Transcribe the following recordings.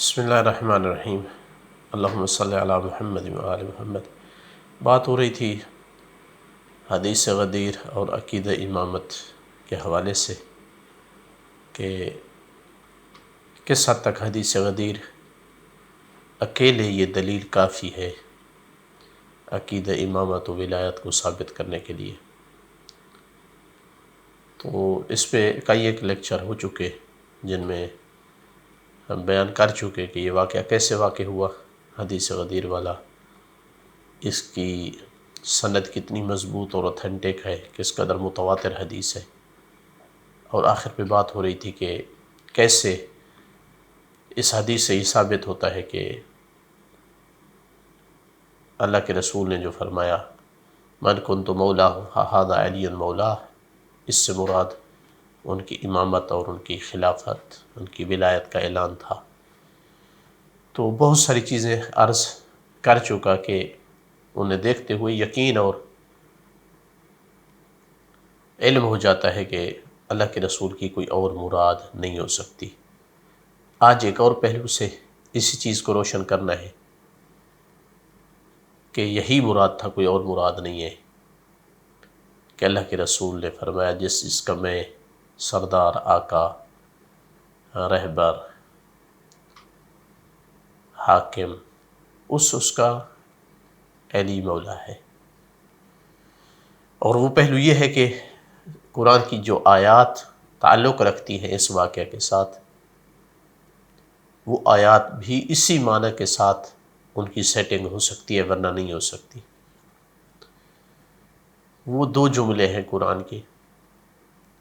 بسم اللہ الرحمن الرحیم۔ اللہم صلی علی محمد و آل محمد۔ بات ہو رہی تھی حدیث غدیر اور عقیدہ امامت کے حوالے سے کہ کس حد تک حدیث غدیر اکیلے یہ دلیل کافی ہے عقیدہ امامت و ولایت کو ثابت کرنے کے لیے۔ تو اس پہ کئی ایک لیکچر ہو چکے جن میں ہم بیان کر چکے کہ یہ واقعہ کیسے واقع ہوا حدیث غدیر والا، اس کی سند کتنی مضبوط اور اوتھینٹک ہے، کس قدر متواتر حدیث ہے، اور آخر پہ بات ہو رہی تھی کہ کیسے اس حدیث سے یہ ثابت ہوتا ہے کہ اللہ کے رسول نے جو فرمایا من کنت مولا ھذا علی مولا، اس سے مراد ان کی امامت اور ان کی خلافت، ان کی ولایت کا اعلان تھا۔ تو بہت ساری چیزیں عرض کر چکا کہ انہیں دیکھتے ہوئے یقین اور علم ہو جاتا ہے کہ اللہ کے رسول کی کوئی اور مراد نہیں ہو سکتی۔ آج ایک اور پہلو سے اسی چیز کو روشن کرنا ہے کہ یہی مراد تھا، کوئی اور مراد نہیں ہے، کہ اللہ کے رسول نے فرمایا جس کا میں سردار، آقا، رہبر، حاکم، اس کا علی مولا ہے۔ اور وہ پہلو یہ ہے کہ قرآن کی جو آیات تعلق رکھتی ہیں اس واقعہ کے ساتھ، وہ آیات بھی اسی معنی کے ساتھ ان کی سیٹنگ ہو سکتی ہے، ورنہ نہیں ہو سکتی۔ وہ دو جملے ہیں قرآن کے،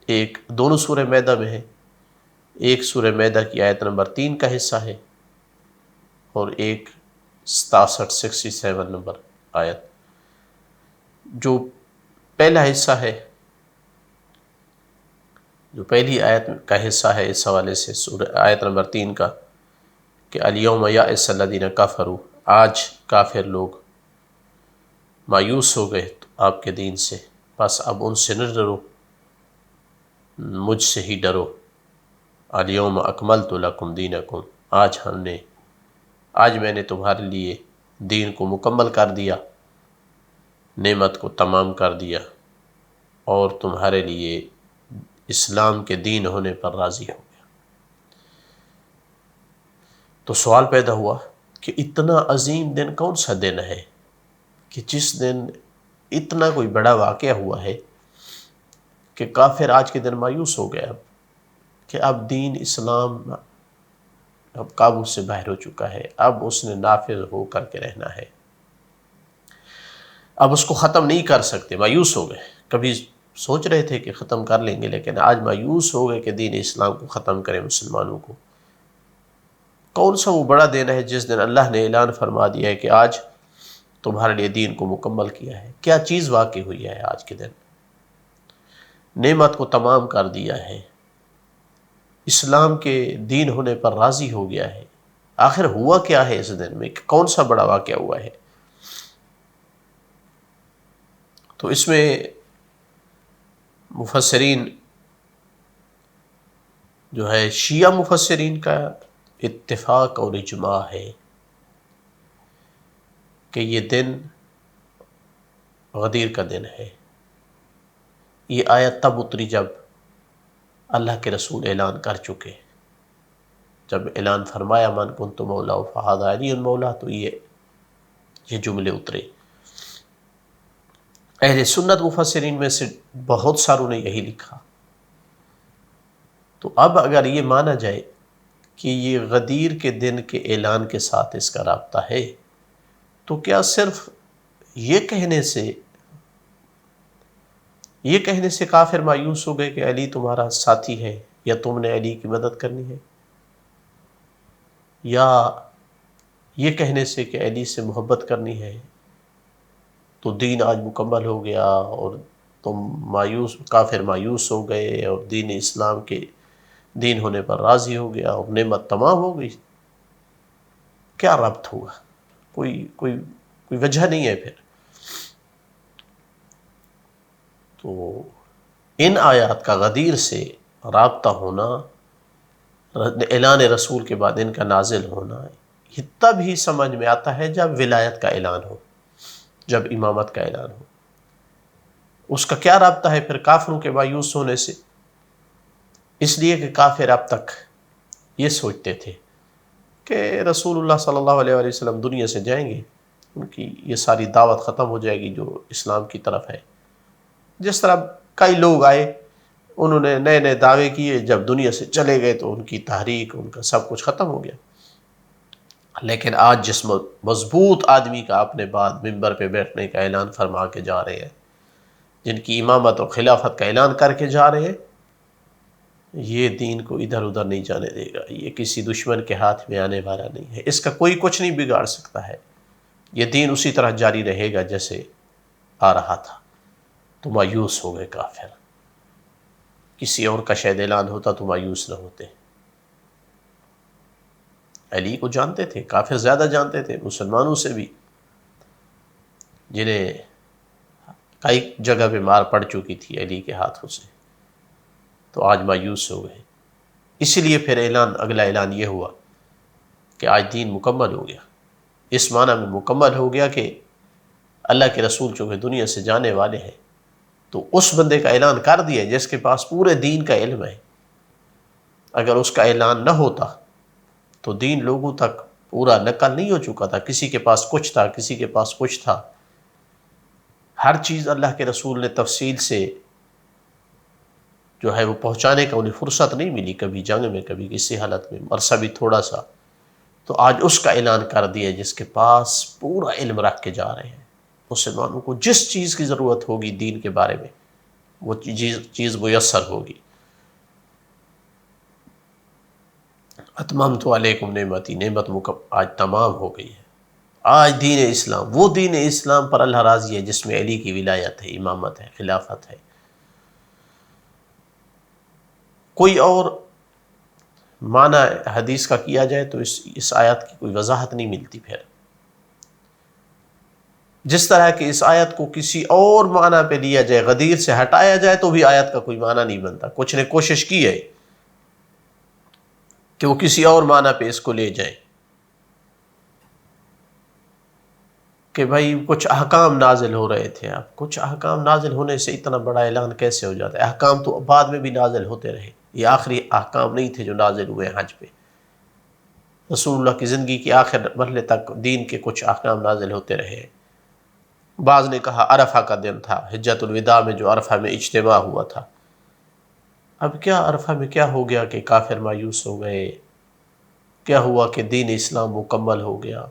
ایک دونوں سورہ معدہ میں ہے، ایک سورہ معدہ کی آیت نمبر 3 کا حصہ ہے اور ایک 67 نمبر آیت۔ جو پہلا حصہ ہے، جو پہلی آیت کا حصہ ہے، اس حوالے سے سورہ آیت نمبر 3 کا کہ الیوم یئس الذین کفروا، آج کافر لوگ مایوس ہو گئے آپ کے دین سے، بس اب ان سے نہ ڈرو، مجھ سے ہی ڈرو۔ الیوم اکملت لکم دینکم، آج میں نے تمہارے لیے دین کو مکمل کر دیا، نعمت کو تمام کر دیا، اور تمہارے لیے اسلام کے دین ہونے پر راضی ہو گیا۔ تو سوال پیدا ہوا کہ اتنا عظیم دن کون سا دن ہے کہ جس دن اتنا کوئی بڑا واقعہ ہوا ہے کہ کافر آج کے دن مایوس ہو گیا کہ اب دین اسلام اب قابو سے باہر ہو چکا ہے، اب اس نے نافذ ہو کر کے رہنا ہے، اب اس کو ختم نہیں کر سکتے، مایوس ہو گئے۔ کبھی سوچ رہے تھے کہ ختم کر لیں گے، لیکن آج مایوس ہو گئے کہ دین اسلام کو ختم کریں مسلمانوں کو۔ کون سا وہ بڑا دن ہے جس دن اللہ نے اعلان فرما دیا ہے کہ آج تمہارے لیے دین کو مکمل کیا ہے؟ کیا چیز واقع ہوئی ہے آج کے دن؟ نعمت کو تمام کر دیا ہے، اسلام کے دین ہونے پر راضی ہو گیا ہے۔ آخر ہوا کیا ہے اس دن میں؟ کون سا بڑا واقعہ ہوا ہے؟ تو اس میں مفسرین جو ہے، شیعہ مفسرین کا اتفاق اور اجماع ہے کہ یہ دن غدیر کا دن ہے۔ یہ آیت تب اتری جب اللہ کے رسول اعلان کر چکے، جب اعلان فرمایا من کنت مولا فھذا علی مولا، تو یہ جملے اترے۔ اہل سنت مفسرین میں سے بہت ساروں نے یہی لکھا۔ تو اب اگر یہ مانا جائے کہ یہ غدیر کے دن کے اعلان کے ساتھ اس کا رابطہ ہے، تو کیا صرف یہ کہنے سے کافر مایوس ہو گئے کہ علی تمہارا ساتھی ہے، یا تم نے علی کی مدد کرنی ہے، یا یہ کہنے سے کہ علی سے محبت کرنی ہے تو دین آج مکمل ہو گیا اور کافر مایوس ہو گئے اور دین اسلام کے دین ہونے پر راضی ہو گیا اور نعمت تمام ہو گئی؟ کیا ربط ہوا؟ کوئی وجہ نہیں ہے پھر۔ تو ان آیات کا غدیر سے رابطہ ہونا اعلان رسول کے بعد ان کا نازل ہونا یہ تب ہی سمجھ میں آتا ہے جب ولایت کا اعلان ہو، جب امامت کا اعلان ہو۔ اس کا کیا رابطہ ہے پھر کافروں کے مایوس ہونے سے؟ اس لیے کہ کافر اب تک یہ سوچتے تھے کہ رسول اللہ صلی اللہ علیہ وآلہ وسلم دنیا سے جائیں گے، ان کی یہ ساری دعوت ختم ہو جائے گی جو اسلام کی طرف ہے۔ جس طرح کئی لوگ آئے، انہوں نے نئے نئے دعوے کیے، جب دنیا سے چلے گئے تو ان کی تحریک، ان کا سب کچھ ختم ہو گیا۔ لیکن آج جس مضبوط آدمی کا اپنے بعد ممبر پہ بیٹھنے کا اعلان فرما کے جا رہے ہیں، جن کی امامت اور خلافت کا اعلان کر کے جا رہے ہیں، یہ دین کو ادھر ادھر نہیں جانے دے گا، یہ کسی دشمن کے ہاتھ میں آنے والا نہیں ہے، اس کا کوئی کچھ نہیں بگاڑ سکتا ہے، یہ دین اسی طرح جاری رہے گا جیسے آ رہا تھا۔ تو مایوس ہو گئے کافر، کسی اور کا شاید اعلان ہوتا تو مایوس نہ ہوتے۔ علی کو جانتے تھے، کافر زیادہ جانتے تھے مسلمانوں سے بھی، جنہیں کئی جگہ پہ مار پڑ چکی تھی علی کے ہاتھوں سے، تو آج مایوس ہو گئے۔ اسی لیے پھر اگلا اعلان یہ ہوا کہ آج دین مکمل ہو گیا، اس معنی میں مکمل ہو گیا کہ اللہ کے رسول چونکہ دنیا سے جانے والے ہیں، تو اس بندے کا اعلان کر دیا جس کے پاس پورے دین کا علم ہے۔ اگر اس کا اعلان نہ ہوتا تو دین لوگوں تک پورا نقل نہیں ہو چکا تھا، کسی کے پاس کچھ تھا، کسی کے پاس کچھ تھا۔ ہر چیز اللہ کے رسول نے تفصیل سے جو ہے وہ پہنچانے کا انہیں فرصت نہیں ملی، کبھی جنگ میں، کبھی کسی حالت میں، عرصہ بھی تھوڑا سا۔ تو آج اس کا اعلان کر دیا جس کے پاس پورا علم رکھ کے جا رہے ہیں۔ مسلمانوں کو جس چیز کی ضرورت ہوگی دین کے بارے میں وہ چیز میسر ہوگی۔ اتممت علیکم نعمتی، نعمت آج تمام ہو گئی ہے۔ آج دین اسلام، وہ دین اسلام پر اللہ راضی ہے جس میں علی کی ولایت ہے، امامت ہے، خلافت ہے۔ کوئی اور معنی حدیث کا کیا جائے تو اس آیت کی کوئی وضاحت نہیں ملتی۔ پھر جس طرح کہ اس آیت کو کسی اور معنی پہ لیا جائے، غدیر سے ہٹایا جائے تو بھی آیت کا کوئی معنی نہیں بنتا۔ کچھ نے کوشش کی ہے کہ وہ کسی اور معنی پہ اس کو لے جائیں کہ بھائی کچھ احکام نازل ہو رہے تھے، اب کچھ احکام نازل ہونے سے اتنا بڑا اعلان کیسے ہو جاتا ہے؟ احکام تو بعد میں بھی نازل ہوتے رہے، یہ آخری احکام نہیں تھے جو نازل ہوئے حج پہ۔ رسول اللہ کی زندگی کے آخر مرحلے تک دین کے کچھ احکام نازل ہوتے رہے۔ بعض نے کہا عرفہ کا دن تھا، حجۃ الوداع میں جو عرفہ میں اجتماع ہوا تھا۔ اب کیا عرفہ میں کیا ہو گیا کہ کافر مایوس ہو گئے؟ کیا ہوا کہ دین اسلام مکمل ہو گیا؟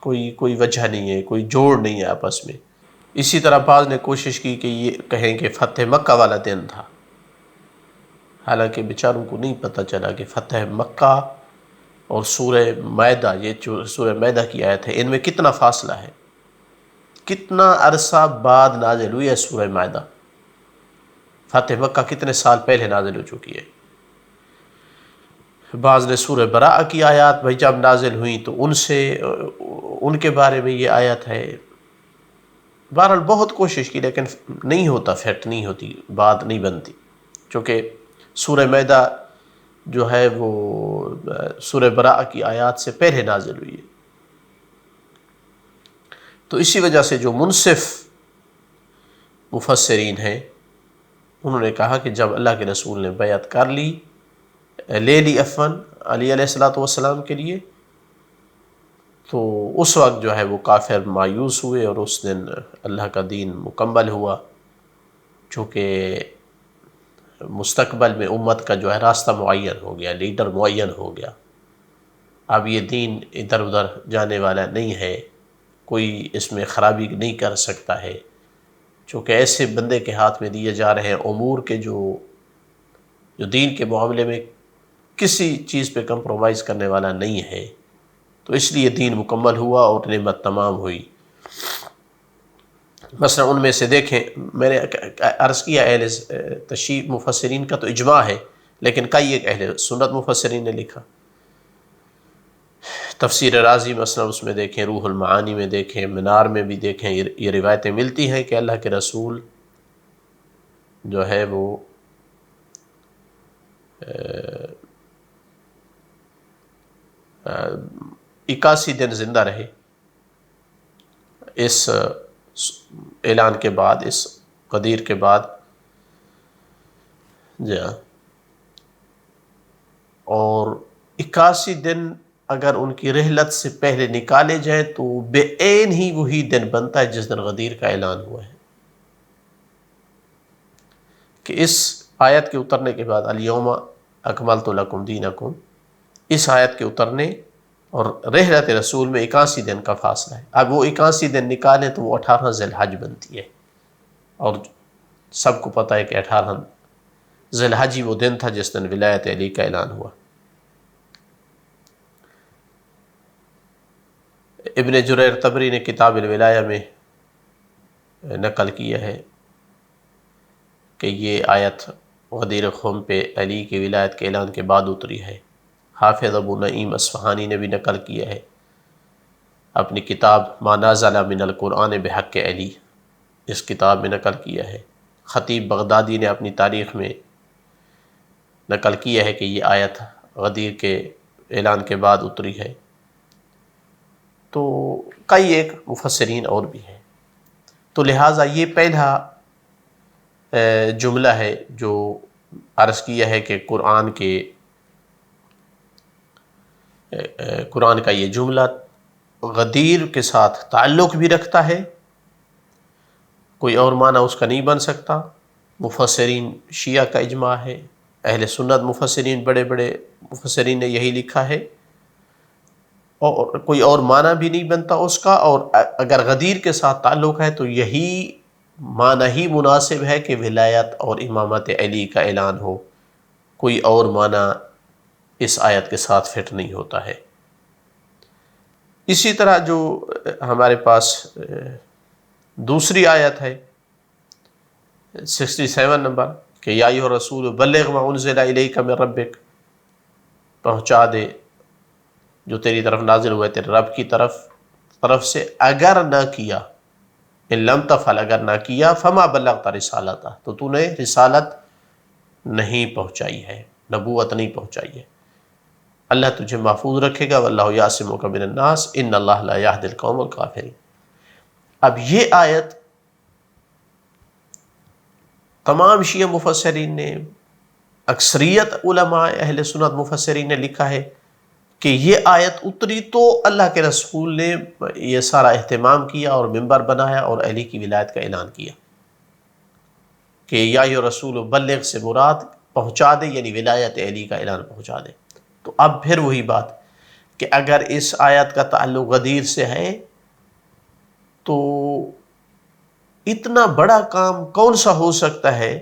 کوئی وجہ نہیں ہے، کوئی جوڑ نہیں ہے آپس میں۔ اسی طرح بعض نے کوشش کی کہ یہ کہیں کہ فتح مکہ والا دن تھا، حالانکہ بیچاروں کو نہیں پتہ چلا کہ فتح مکہ اور سورہ مائدہ، یہ جو سورہ مائدہ کی آیت ہے، ان میں کتنا فاصلہ ہے، کتنا عرصہ بعد نازل ہوئی ہے سورہ مائدہ۔ فتح مکہ کتنے سال پہلے نازل ہو چکی ہے۔ بعض نے سورہ براءہ کی آیات بھائی جب نازل ہوئیں تو ان کے بارے میں یہ آیت ہے۔ بہرحال بہت کوشش کی لیکن نہیں ہوتا، فیٹ نہیں ہوتی، بات نہیں بنتی، چونکہ سورہ مائدہ جو ہے وہ سورہ براءہ کی آیات سے پہلے نازل ہوئی ہے۔ تو اسی وجہ سے جو منصف مفسرین ہیں انہوں نے کہا کہ جب اللہ کے رسول نے بیعت کر لی، لے لی عفواً علی علیہ السلام کے لیے، تو اس وقت جو ہے وہ کافر مایوس ہوئے اور اس دن اللہ کا دین مکمل ہوا، چونکہ مستقبل میں امت کا جو ہے راستہ معین ہو گیا، لیڈر معین ہو گیا۔ اب یہ دین ادھر ادھر جانے والا نہیں ہے، کوئی اس میں خرابی نہیں کر سکتا ہے، چونکہ ایسے بندے کے ہاتھ میں دیے جا رہے ہیں امور کے جو دین کے معاملے میں کسی چیز پہ کمپرومائز کرنے والا نہیں ہے، تو اس لیے دین مکمل ہوا اور نعمت تمام ہوئی۔ مثلا ان میں سے دیکھیں، میں نے عرض کیا اہل تشیع مفسرین کا تو اجماع ہے، لیکن کئی ایک اہل سنت مفسرین نے لکھا۔ تفسیر رازی مثلا اس میں دیکھیں، روح المعانی میں دیکھیں، منار میں بھی دیکھیں، یہ روایتیں ملتی ہیں کہ اللہ کے رسول جو ہے وہ 81 دن زندہ رہے اس اعلان کے بعد، اس غدیر کے بعد، اور 81 دن اگر ان کی رحلت سے پہلے نکالے جائیں تو بے عین ہی وہی دن بنتا ہے جس دن غدیر کا اعلان ہوا ہے. کہ اس آیت کے اترنے کے بعد الیوم اکملت لکم دینکم، اس آیت کے اترنے اور رحلت رسول میں 81 دن کا فاصلہ ہے. اب وہ 81 دن نکالیں تو وہ 18 ذی الحج بنتی ہے، اور سب کو پتہ ہے کہ 18 ذی الحج وہ دن تھا جس دن ولایت علی کا اعلان ہوا. ابن جریر طبری نے کتاب الولایہ میں نقل کیا ہے کہ یہ آیت غدیر قوم پہ علی کی ولایت کے اعلان کے بعد اتری ہے. حافظ ابو نعیم اصفہانی نے بھی نقل کیا ہے اپنی کتاب ما نزل من القرآن بحق علی، اس کتاب میں نقل کیا ہے. خطیب بغدادی نے اپنی تاریخ میں نقل کیا ہے کہ یہ آیت غدیر کے اعلان کے بعد اتری ہے. تو کئی ایک مفسرین اور بھی ہیں. تو لہٰذا یہ پہلا جملہ ہے جو عرض کیا ہے کہ قرآن کا یہ جملہ غدیر کے ساتھ تعلق بھی رکھتا ہے، کوئی اور معنی اس کا نہیں بن سکتا. مفسرین شیعہ کا اجماع ہے، اہل سنت مفسرین بڑے بڑے مفسرین نے یہی لکھا ہے، اور کوئی اور معنی بھی نہیں بنتا اس کا. اور اگر غدیر کے ساتھ تعلق ہے تو یہی معنی ہی مناسب ہے کہ ولایت اور امامت علی کا اعلان ہو، کوئی اور معنی اس آیت کے ساتھ فٹ نہیں ہوتا ہے. اسی طرح جو ہمارے پاس دوسری آیت ہے 67 نمبر کہ یا ایھا الرسول بلغ ما انزل الیک من ربک، پہنچا دے جو تیری طرف نازل ہوئے تیرے رب کی طرف سے، اگر نہ کیا، ان لم تفعل، اگر نہ کیا، فما بلغت رسالتہ، تو تو نے رسالت نہیں پہنچائی ہے، نبوت نہیں پہنچائی ہے. اللہ تجھے محفوظ رکھے گا، واللہ یعصمک من الناس ان اللہ لا یہدی القوم الکافرین. اب یہ آیت تمام شیعہ مفسرین نے، اکثریت علماء اہل سنت مفسرین نے لکھا ہے کہ یہ آیت اتری تو اللہ کے رسول نے یہ سارا اہتمام کیا اور ممبر بنایا اور علی کی ولایت کا اعلان کیا کہ یا ایھا الرسول بلغ سے مراد پہنچا دے، یعنی ولایت علی کا اعلان پہنچا دے. تو اب پھر وہی بات کہ اگر اس آیت کا تعلق غدیر سے ہے تو اتنا بڑا کام کون سا ہو سکتا ہے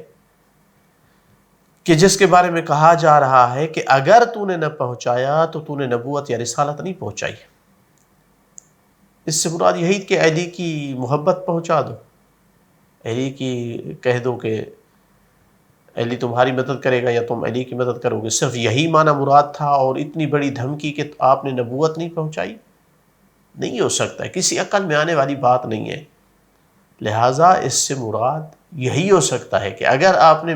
کہ جس کے بارے میں کہا جا رہا ہے کہ اگر تو نے نہ پہنچایا تو تو نے نبوت یا رسالت نہیں پہنچائی. اس سے مراد یہی کہ علی کی محبت پہنچا دو، علی کی کہہ دو کہ علی تمہاری مدد کرے گا یا تم علی کی مدد کرو گے. صرف یہی معنی مراد تھا، اور اتنی بڑی دھمکی کہ آپ نے نبوت نہیں پہنچائی، نہیں ہو سکتا ہے، کسی عقل میں آنے والی بات نہیں ہے. لہٰذا اس سے مراد یہی ہو سکتا ہے کہ اگر آپ نے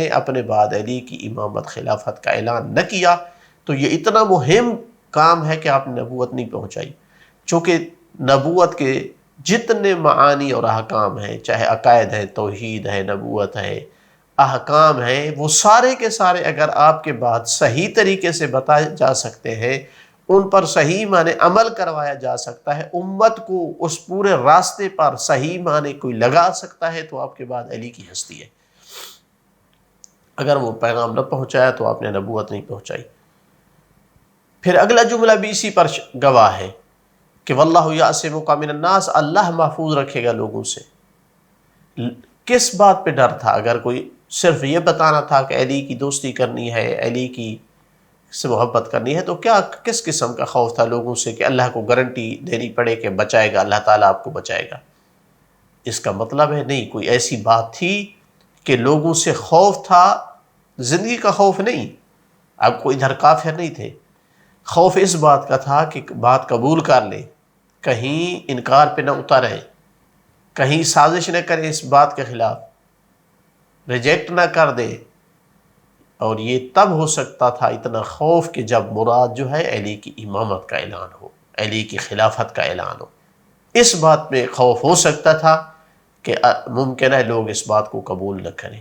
اپنے بعد علی کی امامت خلافت کا اعلان نہ کیا تو یہ اتنا مہم کام ہے کہ آپ نے نبوت نہیں پہنچائی. چونکہ نبوت کے جتنے معانی اور احکام ہیں، چاہے عقائد ہیں، توحید ہے، نبوت ہے، احکام ہیں، وہ سارے کے سارے اگر آپ کے بعد صحیح طریقے سے بتائے جا سکتے ہیں، ان پر صحیح معنی عمل کروایا جا سکتا ہے، امت کو اس پورے راستے پر صحیح معنی کوئی لگا سکتا ہے، تو آپ کے بعد علی کی ہستی ہے. اگر وہ پیغام نہ پہنچایا تو آپ نے نبوت نہیں پہنچائی. پھر اگلا جملہ بھی اسی پر گواہ ہے کہ واللہ یعصمک من الناس، اللہ محفوظ رکھے گا لوگوں سے. کس بات پہ ڈر تھا؟ اگر کوئی صرف یہ بتانا تھا کہ علی کی دوستی کرنی ہے، علی کی سے محبت کرنی ہے، تو کیا کس قسم کا خوف تھا لوگوں سے کہ اللہ کو گارنٹی دینی پڑے کہ بچائے گا، اللہ تعالیٰ آپ کو بچائے گا؟ اس کا مطلب ہے نہیں، کوئی ایسی بات تھی کہ لوگوں سے خوف تھا، زندگی کا خوف نہیں. اب کوئی ادھر کافر نہیں تھے، خوف اس بات کا تھا کہ بات قبول کر لے، کہیں انکار پہ نہ اترے، کہیں سازش نہ کرے اس بات کے خلاف، ریجیکٹ نہ کر دے اور یہ تب ہو سکتا تھا اتنا خوف کہ جب مراد جو ہے علی کی امامت کا اعلان ہو، علی کی خلافت کا اعلان ہو. اس بات میں خوف ہو سکتا تھا کہ ممکن ہے لوگ اس بات کو قبول نہ کریں.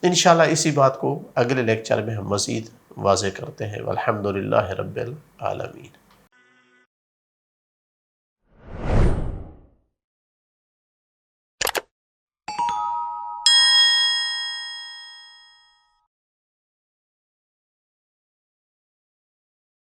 انشاءاللہ اسی بات کو اگلے لیکچر میں ہم مزید واضح کرتے ہیں. والحمدللہ رب العالمین.